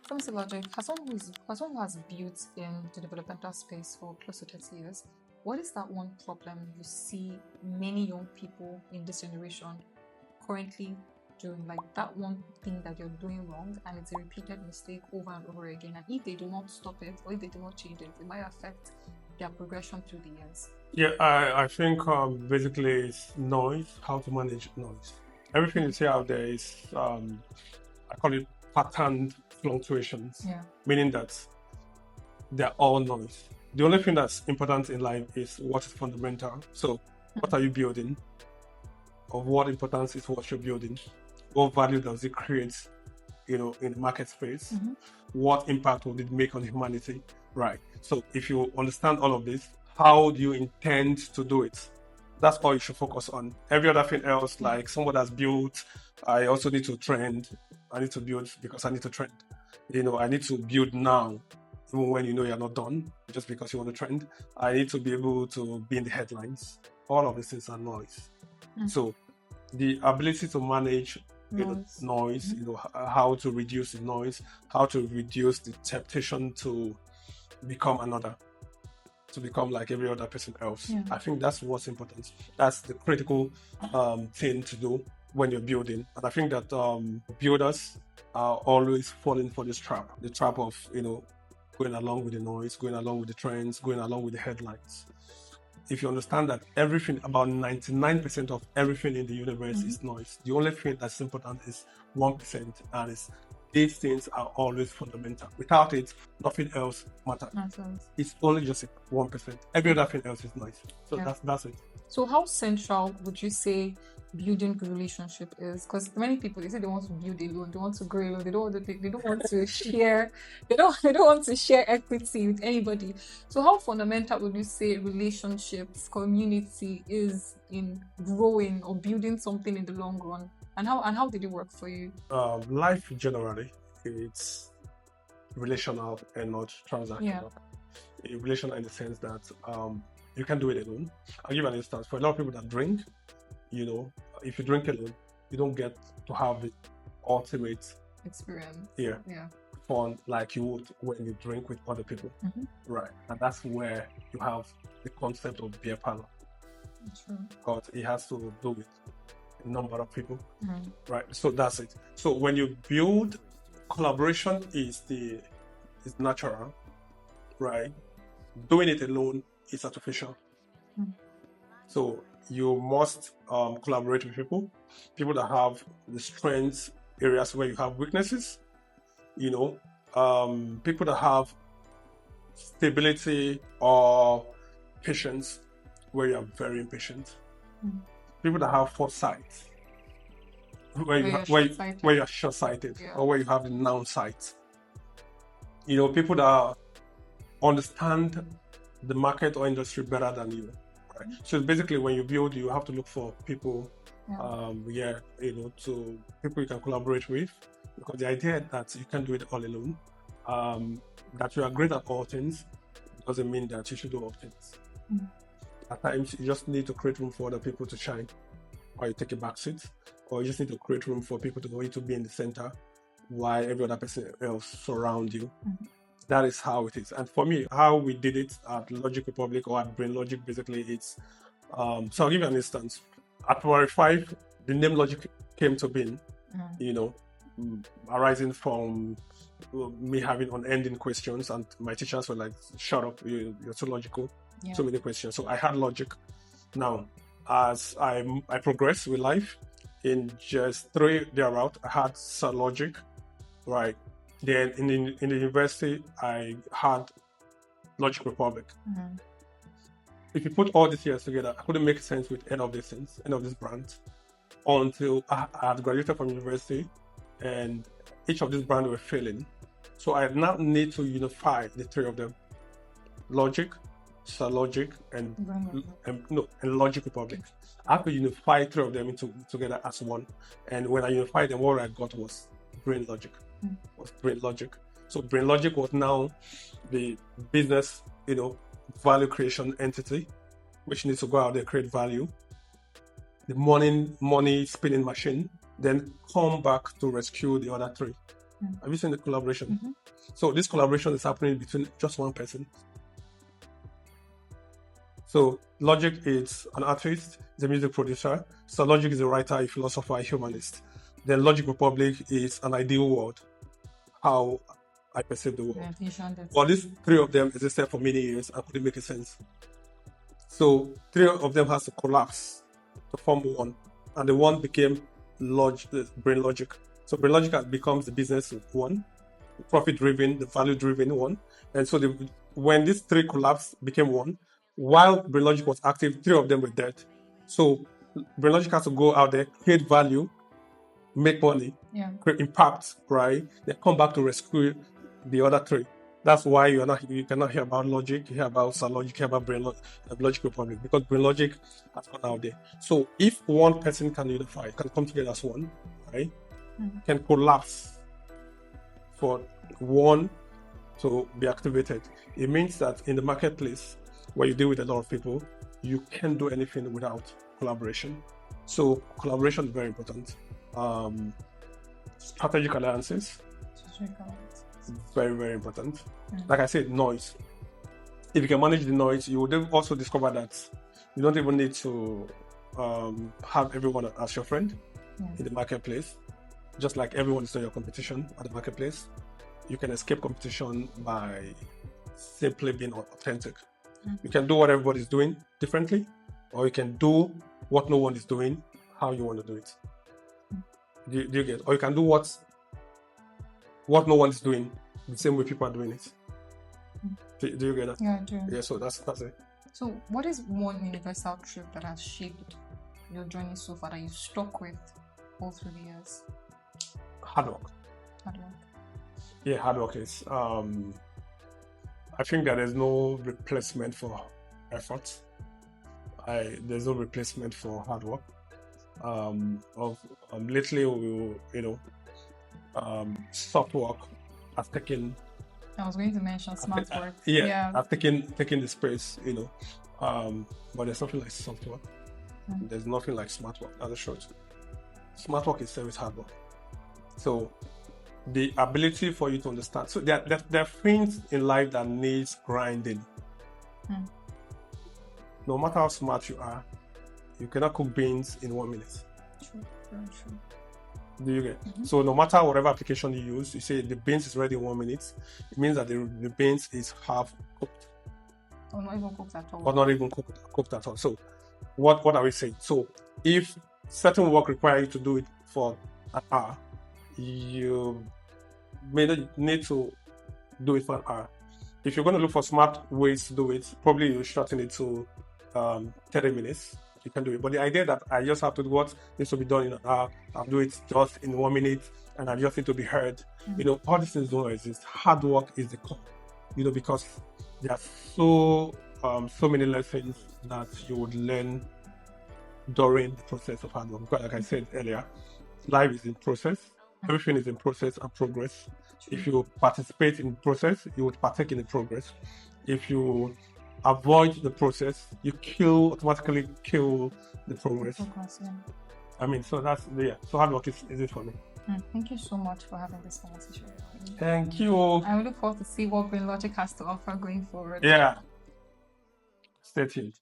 From the logic, as someone who has built in the developmental space for close to 30 years, what is that one problem you see many young people in this generation currently doing? Like that one thing that you're doing wrong and it's a repeated mistake over and over again. And if they do not stop it or if they do not change it, it might affect their progression through the years. Yeah, I think basically it's noise, how to manage noise. Everything you see out there is, I call it patterned fluctuations, meaning that they're all noise. The only thing that's important in life is what is fundamental. So, what are you building? Of what importance is what you're building? What value does it create, in the market space? What impact will it make on humanity? Right. So, if you understand all of this, how do you intend to do it? That's all you should focus on. Every other thing else, like someone that's built, I also need to trend. I need to build because I need to trend. I need to build now, even when you're not done, just because you want to trend. I need to be able to be in the headlines. All of these things are noise. So the ability to manage noise, how to reduce the noise, how to reduce the temptation to become another, to become like every other person else. I think that's what's important. That's the critical thing to do when you're building. And I think that builders are always falling for this trap, the trap of, going along with the noise, going along with the trends, going along with the headlines. If you understand that about 99% of everything in the universe is noise, the only thing that's important is 1%, and these things are always fundamental. Without it, nothing else matters. It's only just 1%. Every other thing else is noise. So that's it. So how central would you say building good relationship is? Because many people, they say they want to build alone, they want to grow alone, they don't want to share, they don't want to share equity with anybody. So how fundamental would you say relationships, community is in growing or building something in the long run? And how did it work for you? Life generally, it's relational and not transactional. Relational in the sense that you can do it alone. I'll give an instance. For a lot of people that drink, if you drink alone, you don't get to have the ultimate experience. Fun like you would when you drink with other people. Right. And that's where you have the concept of beer parlor. Because it has to do with a number of people. Right. So that's it. So when you build, collaboration is natural, right? Doing it alone is artificial. So you must collaborate with people that have the strengths, areas where you have weaknesses, people that have stability or patience where you are very impatient, people that have foresight where you are short-sighted, or where you have the noun sight. People that understand the market or industry better than you. Right? So basically, when you build, you have to look for people, to people you can collaborate with, because the idea that you can't do it all alone, that you are great at all things, doesn't mean that you should do all things. At times, you just need to create room for other people to shine, or you take a back seat, or you just need to create room for people to be in the center, while every other person else surround you. That is how it is. And for me, how we did it at Logic Republic or at Brain Logic, basically, it's so I'll give you an instance. At 5, the name Logic came to being, arising from me having unending questions, and my teachers were like, "Shut up, you're too logical, so many questions." So I had Logic. Now, as I progressed with life, in just 3 thereabout, I had Sir Logic, right? Then in the university, I had Logic Republic. If you put all these years together, I couldn't make sense with any of these things, any of these brands, until I had graduated from university, and each of these brands were failing. So I now need to unify the 3 of them: Logic, Sir Logic, and Logic Republic. I have to unify 3 of them together as one. And when I unified them, what I got was Brain Logic. So Brain Logic was now the business, value creation entity, which needs to go out there, create value. The money spinning machine, then come back to rescue the other 3. Have you seen the collaboration? So this collaboration is happening between just one person. So Logic is an artist, is a music producer. So Logic is a writer, a philosopher, a humanist. Then Logic Republic is an ideal world, how I perceive the world. Well, these three of them existed for many years and couldn't make sense. So three of them has to collapse to form one, and the one became Brain Logic. So Brain Logic becomes the business one, the profit-driven, the value-driven one. And so when these three collapsed, became one. While Brain Logic was active, three of them were dead. So Brain Logic has to go out there, create value, make money, create impact, right? Then come back to rescue the other three. That's why you cannot hear about Logic, you hear about Sir Logic, you hear about Logic Republic, because Brain Logic has gone out there. So if one person can unify, can come together as one, right? Can collapse for one to be activated. It means that in the marketplace, where you deal with a lot of people, you can't do anything without collaboration. So collaboration is very important. Strategic alliances. Very, very important. Like I said, noise. If you can manage the noise, you will also discover that you don't even need to have everyone as your friend in the marketplace. Just like everyone is not your competition at the marketplace, you can escape competition by simply being authentic. You can do what everybody's doing differently, or you can do what no one is doing, how you want to do it. Do you get? Or you can do what no one is doing the same way people are doing it. Do you get that? Yeah, I do. Yeah, so that's it. So what is one universal truth that has shaped your journey so far that you stuck with all through the years? Hard work. Yeah, hard work is I think that there's no replacement for effort. There's no replacement for hard work. Lately, soft work has taken. I was going to mention smart work. I've taken the space, but there's nothing like soft work. There's nothing like smart work. That's the truth. Smart work itself is hard work. So the ability for you to understand. So there are things in life that needs grinding. No matter how smart you are, you cannot cook beans in 1 minute. True, very true. Do you get? So no matter whatever application you use, you say the beans is ready in 1 minute. It means that the beans is half cooked. Or not even cooked at all. Or not even cooked at all. So what are we saying? So if certain work requires you to do it for an hour, you may not need to do it for an hour. If you're going to look for smart ways to do it, probably you shorten it to 30 minutes. You can do it. But the idea that I just have to do what needs to be done in an hour, I'll do it just in 1 minute, and I just need to be heard. All these things don't exist. Hard work is the core. Because there are so many lessons that you would learn during the process of hard work. Because like I said earlier, life is in process. Everything is in process and progress. If you participate in the process, you would partake in the progress. If you avoid the process, you automatically kill the progress. So that's so hard work is it for me. Thank you so much for having this conversation with me. Thank you. I look forward to see what Brain Logic has to offer going forward. Yeah. Stay tuned.